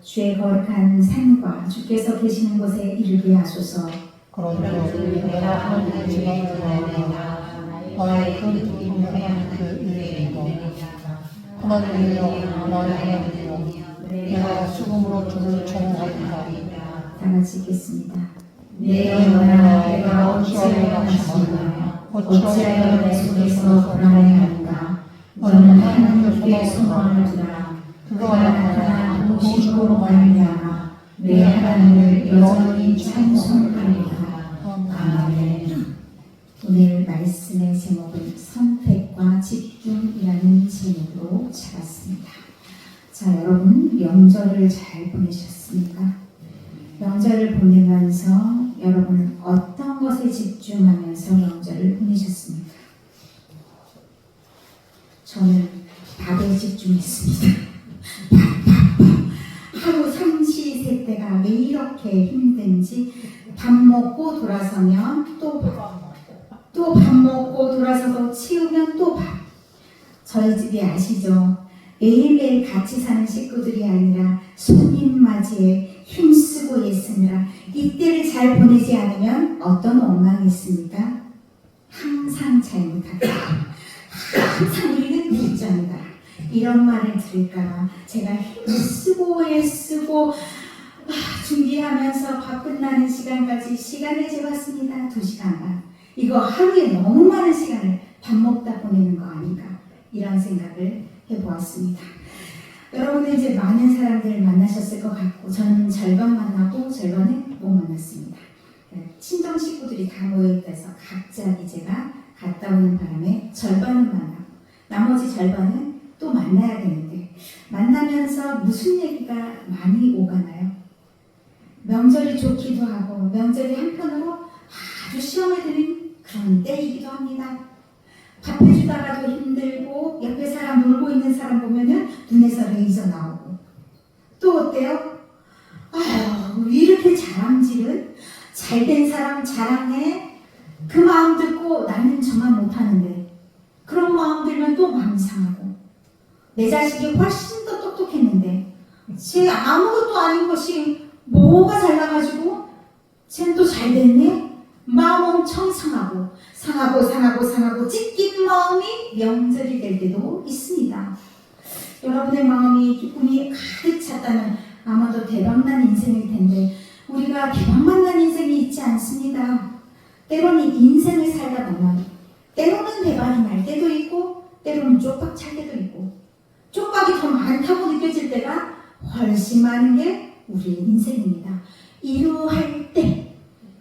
주의 거룩한 산과 주께서 계시는 곳에 이르게 하소서. 그런즉 내가 하나님의 지방을 구하오나 나의 큰 기쁨이 하나님께 이르리이다. 하나님이여 나의 하나님이여 내가 수금으로 주를 청하리이다. 다 같이 읽겠습니다. 내 영혼아 내가 어찌하여 낙심하며 어찌하여 내 속에서 불안해하는가. 너는 하나님께 소망을 두라. 그가 나타나 도우심으로 말미암아 내 하나님을 여전히 찬송하리라. 아멘. 오늘 말씀의 제목은 선택과 집중이라는 제목으로 잡았습니다. 자, 여러분 명절을 잘 보내셨습니까? 명절을 보내면서 여러분은 어떤 것에 집중하면서 명절을 보내셨습니까? 저는 밥에 집중했습니다. 하루 삼시세끼가 왜 이렇게 힘든지 밥 먹고 돌아서면 또 밥 먹고 돌아서서 치우면 또 밥. 저희 집이 아시죠? 매일매일 같이 사는 식구들이 아니라 손님 맞이에 힘쓰고 있으느라 이때를 잘 보내지 않으면 어떤 원망이 있습니까? 항상 잘못하다. 항상 우리는 뒷전이다. 이런 말을 들을까봐 제가 힘쓰고 애쓰고 준비하면서 밥 끝나는 시간까지 시간을 재봤습니다. 2시간 반. 이거 하루에 너무 많은 시간을 밥 먹다 보내는 거 아닌가, 이런 생각을 해보았습니다. 여러분은 이제 많은 사람들을 만나셨을 것 같고 저는 절반 만나고 절반은 못 만났습니다. 친정 식구들이 다 모여있어서 각자 제가 갔다 오는 바람에 절반은 만나고 나머지 절반은 또 만나야 되는데 만나면서 무슨 얘기가 많이 오가나요? 명절이 좋기도 하고 명절이 한편으로 아주 시험에 드는 그런 때이기도 합니다. 밥 해주다가도 힘들고 옆에 사람 놀고 있는 사람 보면은 눈에서 레이저 나오고 또 어때요? 아유 이렇게 자랑질은 잘된 사람 자랑해 그 마음 듣고 나는 저만 못하는데 그런 마음 들면 또 마음 상하고 내 자식이 훨씬 더 똑똑했는데 쟤 아무것도 아닌 것이 뭐가 잘나가지고 쟤는 또 잘됐네? 마음 엄청 상하고 찢긴 마음이 명절이 될 때도 있습니다. 여러분의 마음이 기쁨이 가득 찼다면 아마도 대박난 인생일 텐데 우리가 대박만 인생이 있지 않습니다. 때로는 인생을 살다 보면 때로는 대박이 날 때도 있고 때로는 쪽박 찰 때도 있고 쪽박이 더 많다고 느껴질 때가 훨씬 많은 게 우리의 인생입니다. 이루할 때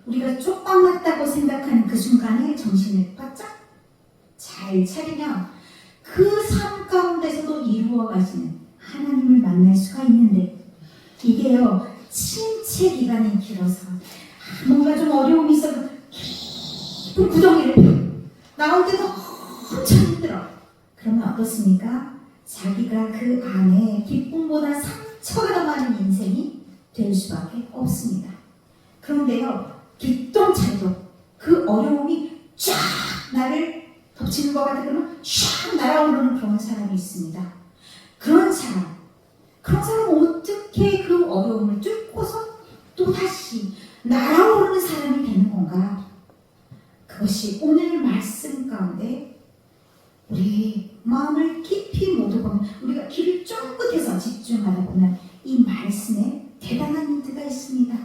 우리가 쪽박 났다고 생각하는 그 순간에 정신을 바짝 잘 차리면 그 삶 가운데서도 이루어가시는 하나님을 만날 수가 있는데 이게요 침체 기간이 길어서 뭔가 좀 어려움이 있어도 깊은 구덩이를 나올 때도 엄청 힘들어. 그러면 어떻습니까? 자기가 그 안에 기쁨보다 상처가 더 많은 인생이 될 수밖에 없습니다. 그런데요 기똥차도 그 어려움이 쫙 나를 덮치는 것 같아 그러면 쫙 날아오르는 그런 사람이 있습니다. 그런 사람은 어떻게 그 어려움을 뚫고서 또다시 날아오르는 사람이 되는 건가? 그것이 오늘 말씀 가운데 우리 마음을 깊이 모두보면 우리가 귀를 쫑긋해서 집중하다 보면 이 말씀에 대단한 힌트가 있습니다.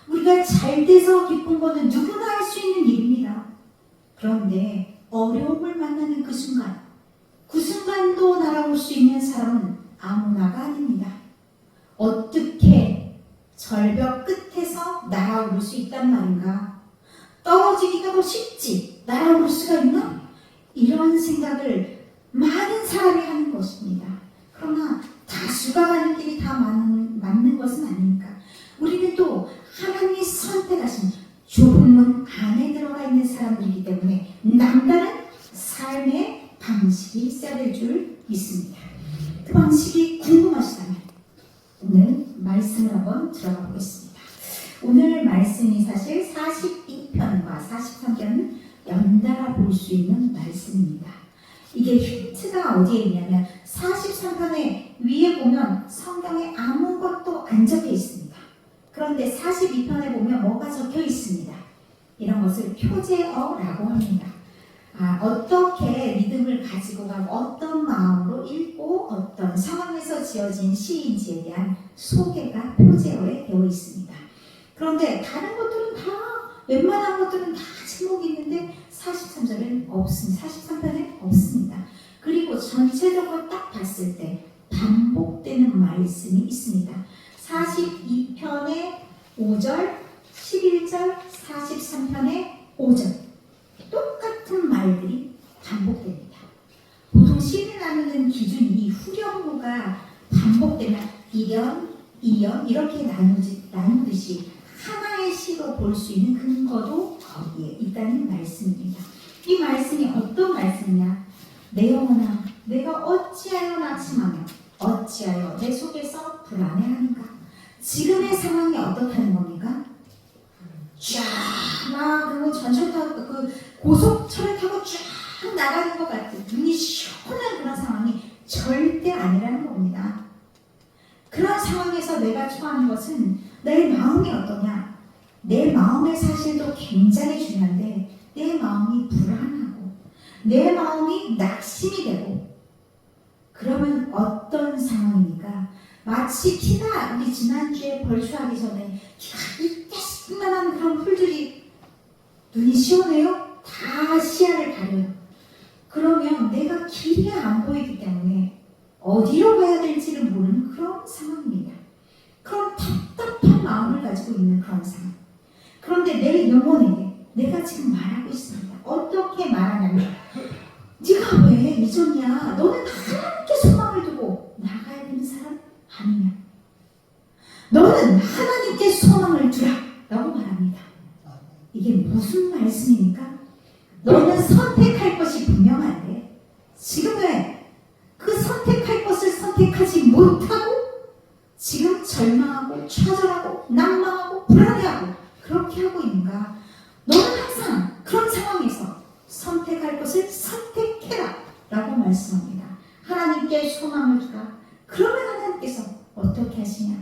우리가 잘 돼서 기쁜 것은 누구나 할 수 있는 일입니다. 그런데 어려움을 만나는 그 순간도 날아올 수 있는 사람은 아무나가 아닙니다. 어떻게 절벽 끝에서 날아오를 수 있단 말인가? 떨어지기가 더 쉽지 날아올 수가 있나? 이런 생각을 많은 사람이 하는 것입니다. 그러나 다수가 가는 길이 다 맞는 것은 아닙니까? 우리는 또 하나님이 선택하신 좁은 문 안에 들어가 있는 사람들이기 때문에 남다른 삶의 방식이 있어야 될 줄 믿습니다. 그 방식이 궁금하시다면 오늘 말씀을 한번 들어가 보겠습니다. 오늘 말씀이 사실 42편과 43편은 연달아 볼 수 있는 말씀입니다. 이게 힌트가 어디에 있냐면 43편의 위에 보면 성경에 아무것도 안 적혀 있습니다. 그런데 42편에 보면 뭐가 적혀 있습니다. 이런 것을 표제어라고 합니다. 어떻게 믿음을 가지고 가고 어떤 마음으로 읽고 어떤 상황에서 지어진 시인지에 대한 소개가 표제어에 되어 있습니다. 그런데 다른 것들은 다 웬만한 것들은 다 제목이 있는데 43절에는 없습니다. 43편에 없습니다. 그리고 전체적으로 딱 봤을 때 반복되는 말씀이 있습니다. 42편의 5절, 11절, 43편의 5절 똑같은 말들이 반복됩니다. 보통 시를 나누는 기준이 이 후렴구가 반복되면 1연, 2연 이렇게 나누듯이 하나의 시로 볼 수 있는 근거도 거기에 있다는 말씀입니다. 이 말씀이 어떤 말씀이냐? 내 영혼아, 내가 어찌하여 낙심하며 어찌하여 내 속에서 불안해하는가? 지금의 상황이 어떻다는 겁니까? 막 전철 타고 고속철을 타고 쫙 나가는 것 같은 눈이 시원한 그런 상황이 절대 아니라는 겁니다. 그런 상황에서 내가 처하는 것은 내 마음이 어떠냐? 내 마음의 사실도 굉장히 중요한데 내 마음이 불안하고 내 마음이 낙심이 되고 그러면 어떤 상황입니까? 마치 비가 우리 지난주에 벌초하기 전에 비가 이만한 그런 풀들이 눈이 시원해요? 다 시야를 가려요. 그러면 내가 길이 안 보이기 때문에 어디로 가야 될지를 모르는 그런 상황입니다. 그런 답답한 마음을 가지고 있는 그런 상황. 그런데 내 영혼에게 내가 지금 말하고 있습니다. 어떻게 말하냐면 네가 왜 이전이야? 너는 하나님께 소망을 두고 나가야 되는 사람 아니냐? 너는 하나님께 소망을 두라 라고 말합니다. 이게 무슨 말씀입니까? 너는 선택할 것이 분명한데 지금 왜 그 선택할 것을 선택하지 못하고 지금 절망하고 좌절하고 낭망하고 불안해하고 그렇게 하고 있는가? 너는 항상 그런 상황에서 선택할 것을 선택해라 라고 말씀합니다. 하나님께 소망을 두라. 그러면 하나님께서 어떻게 하시냐?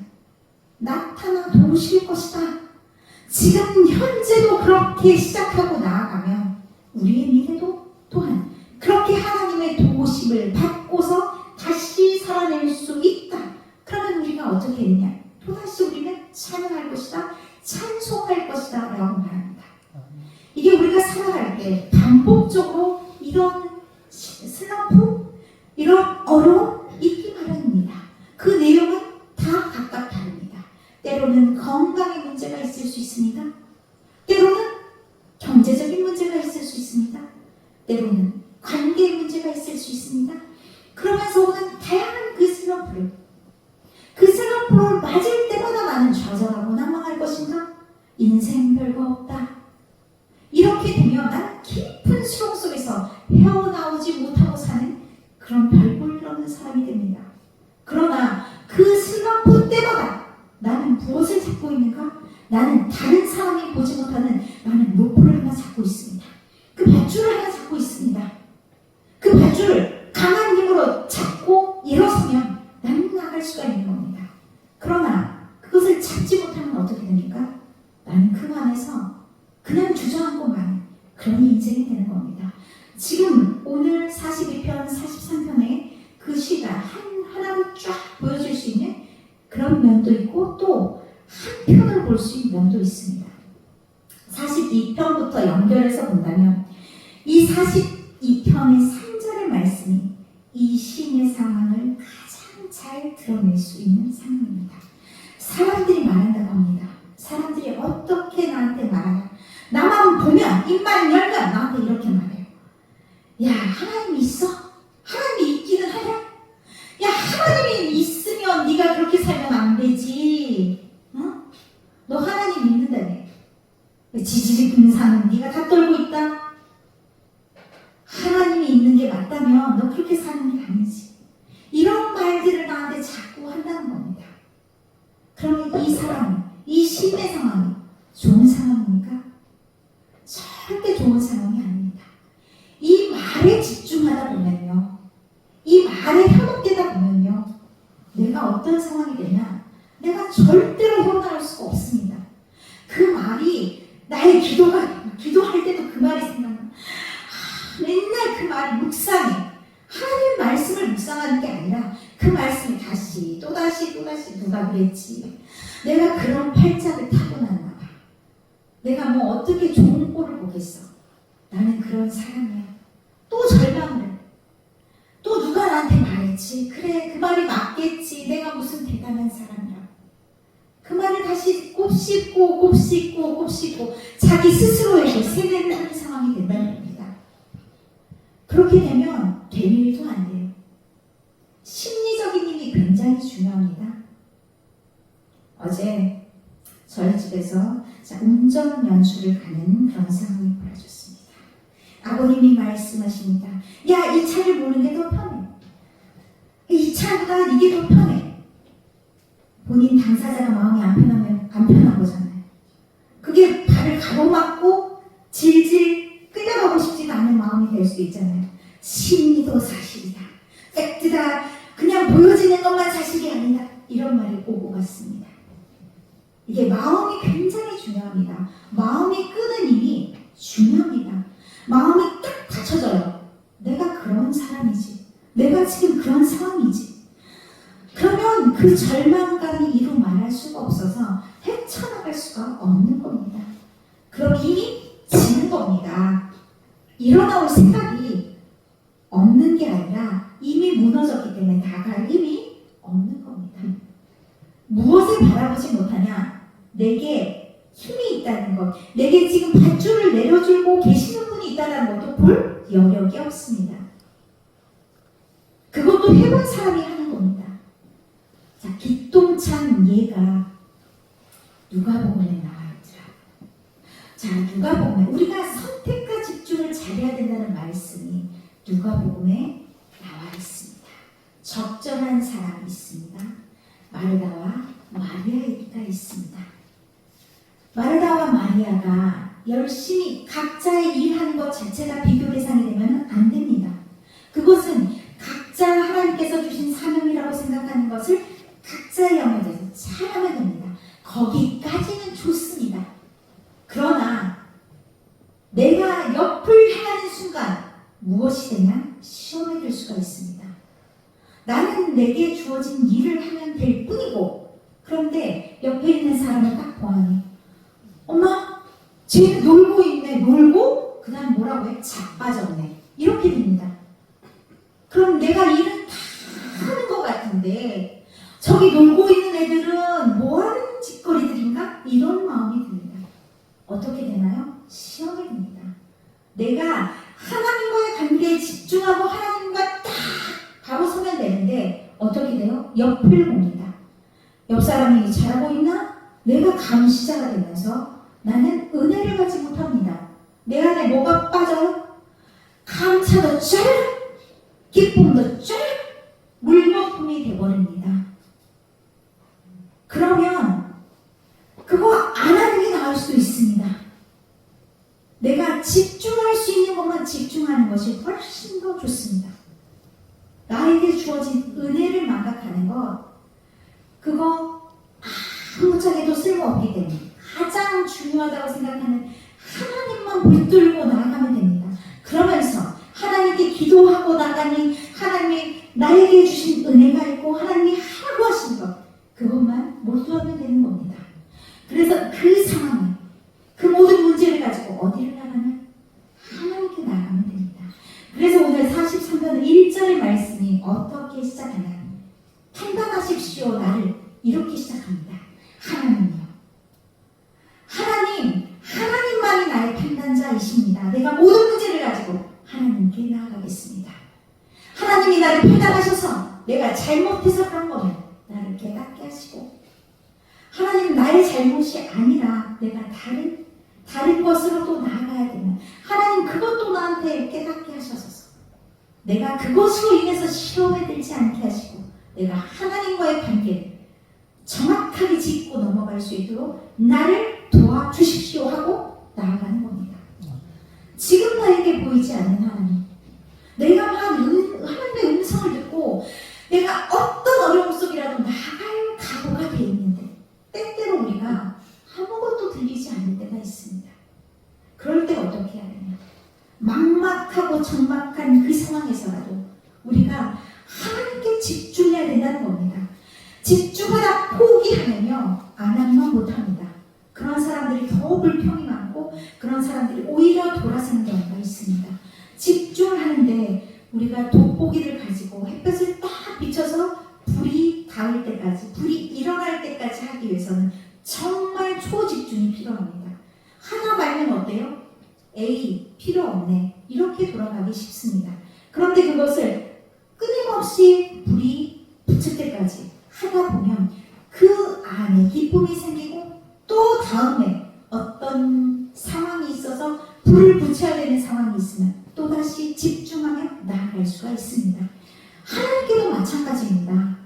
나타나 도우실 것이다. 지금 현재도 그렇게 시작하고 나아가면 우리의 미래도 또한 그렇게 하나님의 도우심을 받고서 다시 살아낼 수 있다. 그러면 우리가 어떻게 했냐? 또다시 우리는 찬양할 것이다. 찬송할 것이다 라고 말합니다. 이게 우리가 살아갈 때 반복적으로 이런 슬럼프, 이런 어려움 있기 마련입니다. 그 내용은 다 각각 다릅니다. 때로는 건강의 문제가 있을 수 있습니다. 때로는 경제적인 문제가 있을 수 있습니다. 때로는 관계의 문제가 있을 수 있습니다. 그러면서 오는 다양한 그 슬럼프를 맞을 때마다 나는 좌절하고 낭망할 것인가? 인생 별거 없다. 이렇게 되면 나는 깊은 수렁 속에서 헤어나오지 못하고 사는 그런 별볼일 없는 사람이 됩니다. 그러나 그 슬럼프 때마다 나는 무엇을 잡고 있는가? 나는 다른 사람이 보지 못하는 나는 로프를 하나 잡고 있습니다. 그 밧줄을 하나 잡고 있습니다. 그 밧줄을 강한 힘으로 잡고 일어서면 나는 나갈 수가 있는 겁니다. 그러나 그것을 잡지 못하면 어떻게 됩니까? 나는 그 안에서 그냥 주저앉고 마는 그런 인생이 되는 겁니다. 지금 오늘 42편, 43편에 그 시가 하나로 쫙 보여줄 수 있는 그런 면도 있고 또 한편을 볼 수 있는 면도 있습니다. 42편부터 연결해서 본다면 이 42편의 3절의 말씀이 이 시인의 상황을 가장 잘 드러낼 수 있는 상황입니다. 사람들이 말한다고 합니다. 사람들이 어떻게 나한테 말하냐? 나만 보면 입만 열면 나한테 이렇게 말해요. 야, 하나님이 있어? 하나님이 있기는 하냐? 야, 하나님이 있으면 네가 그렇게 살면 안 되지. 어? 너 하나님 믿는다며. 지지리 분산은 네가 다 떨고 있다. 하나님이 있는 게 맞다면 너 그렇게 사는 게 아니지. 이런 말들을 나한테 자꾸 한다는 겁니다. 그러면 이 사람이, 이 시인의 상황이 좋은 상황입니까? 절대 좋은 상황이 아닙니다. 이 말에 집중하다 보면요, 이 말에 현혹되다 보면요, 내가 어떤 상황이 되냐? 내가 절대로 헤어나올 수가 없습니다. 그 말이 나의 기도할 때도 그 말이 생각나. 맨날 그 말이 묵상해. 하나님의 말씀을 묵상하는 게 아니라 그 말씀이 다시 또다시 누가 그랬지. 내가 그런 팔짝을 타고났나 봐. 내가 뭐 어떻게 좋은 꼴을 보겠어. 나는 그런 사람이야. 또 절망을 해. 또 누가 나한테 말했지. 그래, 그 말이 맞겠지. 내가 무슨 대단한 사람이라고. 그 말을 다시 곱씹고 자기 스스로에게 세뇌를 하는 상황이 된다는 겁니다. 그렇게 되면 될 일도 안 돼요. 심리적인 힘이 굉장히 중요합니다. 어제 저희 집에서 운전 연수를 가는 그런 상황이 벌어졌습니다. 아버님이 말씀하십니다. 야, 이 차를 모는 게 더 편해. 이 차보다 이게 더 편해. 본인 당사자가 마음이 안 편하면 안 편한 거잖아요. 그게 발을 가로막고 질질 끌려가고 싶지가 않은 마음이 될 수도 있잖아요. 심리도 사실이다. 팩트다. 그냥 보여지는 것만 사실이 아니다. 이런 말이 오고 갔습니다. 이게 마음이 굉장히 중요합니다. 마음이 끄는 힘이 중요합니다. 마음이 딱 닫혀져요. 내가 그런 사람이지. 내가 지금 그런 상황이지. 그러면 그 절망감이 이루 말할 수가 없어서 헤쳐나갈 수가 없는 겁니다. 그럼 힘이 지는 겁니다. 일어나올 생각이 없는 게 아니라 이미 무너졌기 때문에 나갈 힘이 없는 겁니다. 무엇을 바라보지 못하냐? 내게 힘이 있다는 것, 내게 지금 밧줄을 내려주고 계시는 분이 있다는 것도 볼 여력이 없습니다. 그것도 해본 사람이 하는 겁니다. 자, 기똥찬 예가 누가복음에 나와 있더라. 자, 누가복음에 우리가 선택과 집중을 잘해야 된다는 말씀이 누가복음에 나와 있습니다. 적절한 사람이 있습니다. 마르다와 마리아가 있습니다. 마르다와 마리아가 열심히 각자의 일하는 것 자체가 비교 대상이 되면 안 됩니다. 그것은 각자 하나님께서 주신 사명이라고 생각하는 것을 각자의 영역에서 잘하면 됩니다. 거기까지는 좋습니다. 그러나 내가 옆을 향하는 순간 무엇이 되냐? 시험에 들 수가 있습니다. 나는 내게 주어진 일을 하면 될 뿐이고, 그런데 옆에 있는 사람을 딱 보아니, 엄마, 쟤는 놀고 있네. 놀고 그 다음 뭐라고 해? 자빠졌네. 이렇게 됩니다. 그럼 내가 일은 다 하는 것 같은데 저기 놀고 있는 애들은 뭐하는 짓거리들인가? 이런 마음이 듭니다. 어떻게 되나요? 시험이 됩니다. 내가 하나님과의 관계에 집중하고 하나님과 딱 바로 서면 되는데 어떻게 돼요? 옆을 봅니다. 옆 사람이 잘하고 있나? 내가 감시자가 되면서 나는 은혜를 받지 못합니다. 내 안에 뭐가 빠져요? 감사도 쫙, 기쁨도 쫙, 물거품이 되어버립니다. 그러면 그거 안 하는 게 나을 수도 있습니다. 내가 집중할 수 있는 것만 집중하는 것이 훨씬 더 좋습니다. 나에게 주어진 은혜를 망각하는 것, 그거 아무짝에도 쓸모없기 때문에 가장 중요하다고 생각하는 하나님만 붙들고 나아가면 됩니다. 그러면서 하나님께 기도하고 나가니 하나님이 나에게 주신 은혜가 있고 하나님이 하라고 하신 것, 그것만 몰두하면 되는 겁니다. 그래서 그 상황에 그 모든 문제를 가지고 어디를 나가냐? 하나님께 나가면 됩니다. 그래서 오늘 43편 1절의 말씀이 어떻게 시작하냐? 판단하십시오 나를, 이렇게 시작합니다. 하나님이요. 하나님만이 나의 판단자이십니다. 내가 모든 문제를 가지고 하나님께 나아가겠습니다. 하나님이 나를 판단하셔서 내가 잘못해서 그런 거면 나를 깨닫게 하시고, 하나님 나의 잘못이 아니라 내가 다른 것으로 또 나아가야 되면 하나님 그것도 나한테 깨닫게 하셔서 내가 그것으로 인해서 시험에 들지 않게 하시고 내가 하나님과의 관계를 정확하게 짚고 넘어갈 수 있도록 나를 도와주십시오 하고 나아가는 겁니다. 지금 나에게 보이지 않는 하나님, 내가 하나님의 음성을 듣고 내가 어떤 어려움 속이라도 나아갈 각오가 돼 있는데 때때로 우리가 아무것도 들리지 않을 때가 있습니다. 그럴 때 어떻게 해야 되냐? 막막하고 적막한 그 상황에서라도 우리가 하나님께 집중해야 된다는 겁니다. 집중하다 포기하면요, 안 하면 못합니다. 그런 사람들이 더 불평이 많고 그런 사람들이 오히려 돌아서는 경우가 있습니다. 집중을 하는데 우리가 돋보기를 가지고 햇볕을 딱 비춰서 불이 닿을 때까지, 불이 일어날 때까지 하기 위해서는 정말 초집중이 필요합니다. 하나 말면 어때요? 에이, 필요 없네. 이렇게 돌아가기 쉽습니다. 그런데 그것을 끊임없이 불이 붙을 때까지 하다 보면 그 안에 기쁨이 생기고 또 다음에 어떤 상황이 있어서 불을 붙여야 되는 상황이 있으면 또다시 집중하며 나아갈 수가 있습니다. 하나님께도 마찬가지입니다.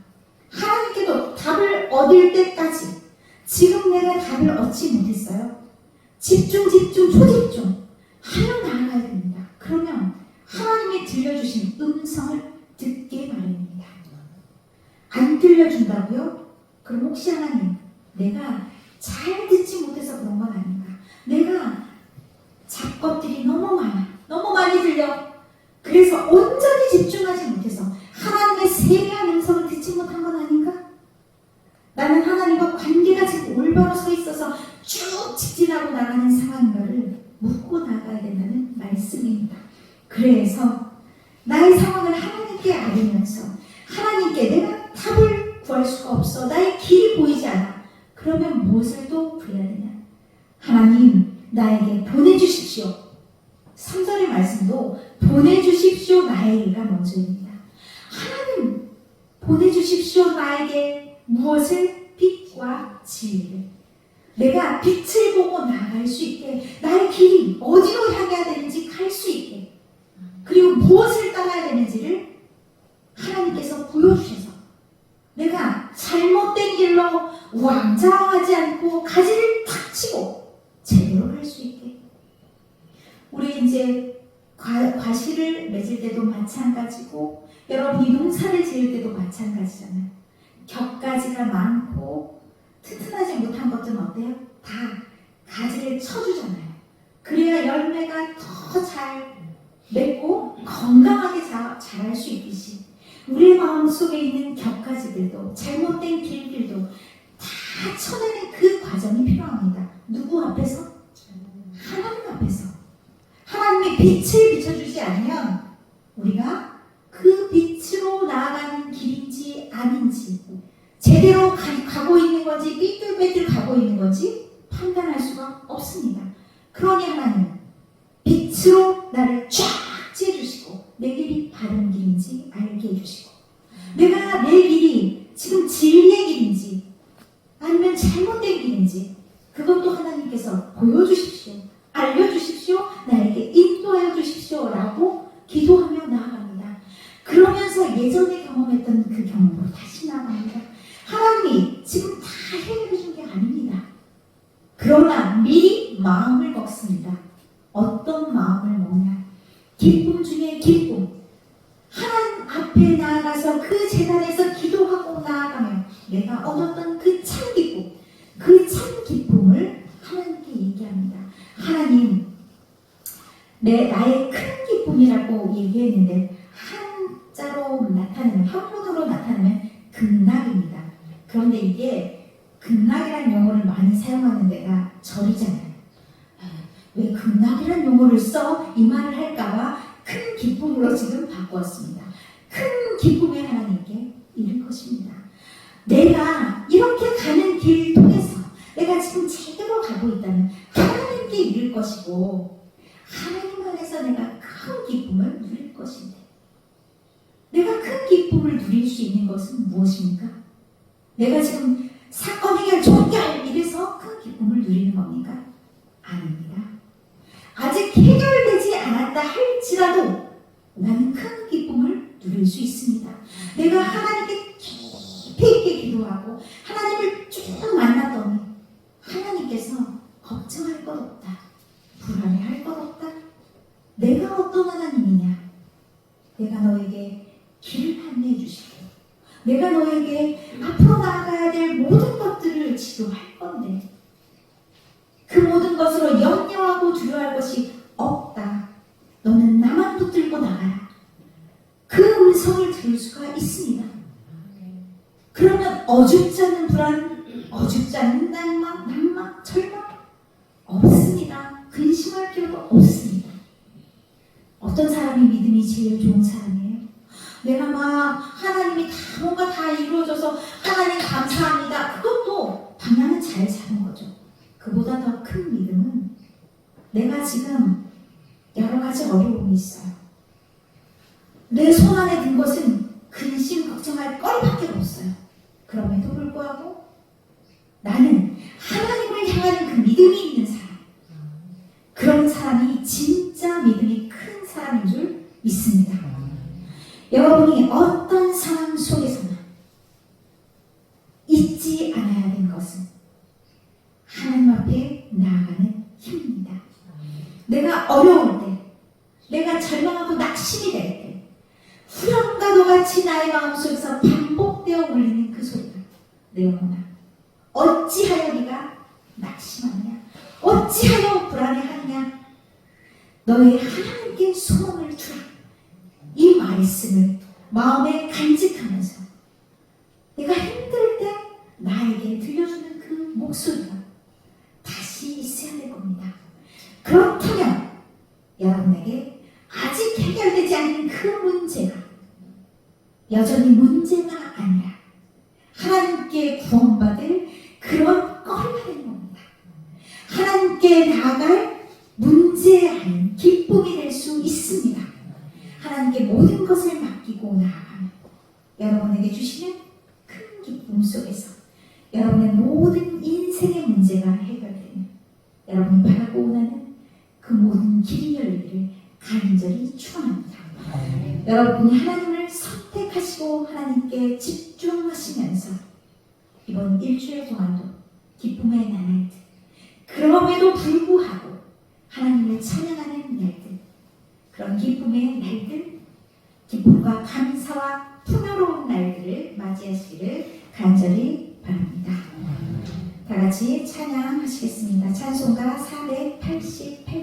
하나님께도 답을 얻을 때까지 지금 내가 답을 얻지 못했어요. 집중, 초집중 하며 나아가야 됩니다. 그러면 하나님이 들려주신 음성을 듣게 마련입니다. 안 들려준다고요? 그럼 혹시 하나님, 내가 잘 듣지 못해서 그런 건 아닌가? 내가 잡것들이 너무 많아. 너무 많이 들려. 그래서 온전히 집중하지 못해서 하나님의 세미한 음성을 듣지 못한 건 아닌가? 나는 하나님과 관계가 지금 올바로 서 있어서 쭉 직진하고 나가는 상황인가를 묻고 나가야 된다는 말씀입니다. 그래서 나의 상황을 하나님께 알리면서 하나님께 내가 답을 구할 수가 없어. 나의 길이 보이지 않아. 그러면 무엇을 또 구해야 되냐? 하나님, 나에게 보내주십시오. 3절의 말씀도 보내주십시오 나에게가 먼저입니다. 하나님, 보내주십시오 나에게 무엇을? 빛과 진리를. 내가 빛을 보고 나아갈 수 있게, 나의 길이 어디로 향해야 되는지 갈 수 있게, 그리고 무엇을 따라야 되는지를 하나님께서 보여주셔서 내가 잘못된 길로 왕좌왕하지 않고 가지를 탁 치고 제대로 갈 수 있게. 우리 이제 과실을 맺을 때도 마찬가지고 여러분이 농사를 지을 때도 마찬가지잖아요. 격가지가 많고 튼튼하지 못한 것들은 어때요? 다 가지를 쳐주잖아요. 그래야 열매가 더 잘 맺고 건강하게 자랄 수 있듯이 우리의 마음속에 있는 격가지들도 잘못된 길들도 다 쳐내는 그 과정이 필요합니다. 누구 앞에서? 하나님 앞에서. 하나님의 빛을 비춰주지 않으면 우리가 그 빛으로 나아가는 길인지 아닌지, 제대로 가고 있는 건지 삐뚤빼뚤 가고 있는 건지 판단할 수가 없습니다. 그러니 하나님, 빛으로 나를 쫙 찌해주시고 내 길이 바른 길인지 알게 해주시고, 내가 내 길이 지금 진리의 길인지 아니면 잘못된 길인지 그것도 하나님께서 보여주십시오. 알려주십시오. 나에게 인도하여 주십시오. 라고 기도하며 나아갑니다. 그러면서 예전에 경험했던 그 경험으로 다시 나아갑니다. 하나님이 지금 다 해결해 준 게 아닙니다. 그러나 미리 마음을 먹습니다. 어떤 마음을 먹냐? 기쁨 중에 기쁨. 하나님 앞에 나아가서 그 재단에서 기도하고 나아가면 내가 얻었던 그 참 기쁨, 그 참 기쁨을 하나님께 얘기합니다. 하나님, 나의 큰 기쁨이라고 얘기했는데 한자로 나타내면, 한문으로 나타내면 극락입니다. 그런데 이게 극락이라는 용어를 많이 사용하는 데가 절이잖아요. 왜 극락이라는 용어를 써? 이 말을 할까봐 큰 기쁨으로 지금 바꾸었습니다. 큰 기쁨의 하나님께 이를 것입니다. 내가 이렇게 가는 길 통해서 내가 지금 제대로 가고 있다면 하나님께 이를 것이고, 하나님 안에서 내가 큰 기쁨을 누릴 것인데, 내가 큰 기쁨을 누릴 수 있는 것은 무엇입니까? 내가 지금 사건 해결, 종결 이래서 큰 기쁨을 누리는 겁니까? 아닙니다. 아직 해결되지 않았다 할지라도 나는 큰 기쁨을 누릴 수 있습니다. 내가 하나님께 깊이 있게 기도하고 하나님을 쭉 만났더니 하나님께서 걱정할 것 없다, 불안해할 것 없다. 내가 어떤 하나님이냐? 내가 너에게 길을 안내해 주시고, 내가 너에게 앞으로 나아가야 될 모든 것들을 지도해 치료할 건데 그 모든 것으로 염려하고 두려워할 것이 없다. 너는 나만 붙들고 나가라. 그 음성을 들을 수가 있습니다. 그러면 어줍지 않는 불안, 어줍지 않는 낭만, 절망 없습니다. 근심할 필요가 없습니다. 어떤 사람이 믿음이 제일 좋은 사람이에요? 내가 막 하나님이 다 뭔가 다 이루어져서 하나님 감사합니다. 그것도 방향은 잘 잡은 거죠. 그보다 더 큰 믿음은 내가 지금 여러 가지 어려움이 있어요. 내 손 안에 든 것은 근심 걱정할 거리밖에 없어요. 그럼에도 불구하고 나는 하나님을 향하는 그 믿음이 있는 사람, 그런 사람이 진짜 믿음이 큰 사람인 줄 믿습니다. 여러분이 어떤 상황 속에서나 잊지 않아야 하는 것은 하나님 앞에 나아가는 힘입니다. 내가 어려울 때, 내가 절망하고 낙심이 될 때, 후렴과도 같이 나의 마음속에서 반복되어 울리는 그 소리가, 내 영혼아, 어찌하여 네가 낙심하느냐, 어찌하여 불안해하느냐, 너의 하나님께 소원을 주라. 이 말씀을 마음에 간직하면서 내가 힘들 때 나에게 들려주는 그 목소리가 다시 있어야 될 겁니다. 그렇다면 여러분에게 아직 해결되지 않는 그 문제가 여전히 문제가 아니라 하나님께 구원받을 그런 거리가 되는 겁니다. 하나님께 나아갈 문제 아닌 기쁨이 될 수 있습니다. 하나님께 모든 것을 맡기고 나아가면 여러분에게 주시는 큰 기쁨 속에서 여러분의 모든 인생의 문제가 해결되는, 여러분이 바라고 원하는 그 모든 길이 열리기를 간절히 축원합니다. 여러분이 하나님을 선택하시고 하나님께 집중하시면서 이번 일주일 동안도 기쁨의 나날들, 그럼에도 불구하고 하나님을 찬양하는 날들, 그런 기쁨의 날들, 기쁨과 감사와 풍요로운 날들을 맞이하시기를 간절히 바랍니다. 다 같이 찬양하시겠습니다. 찬송가 488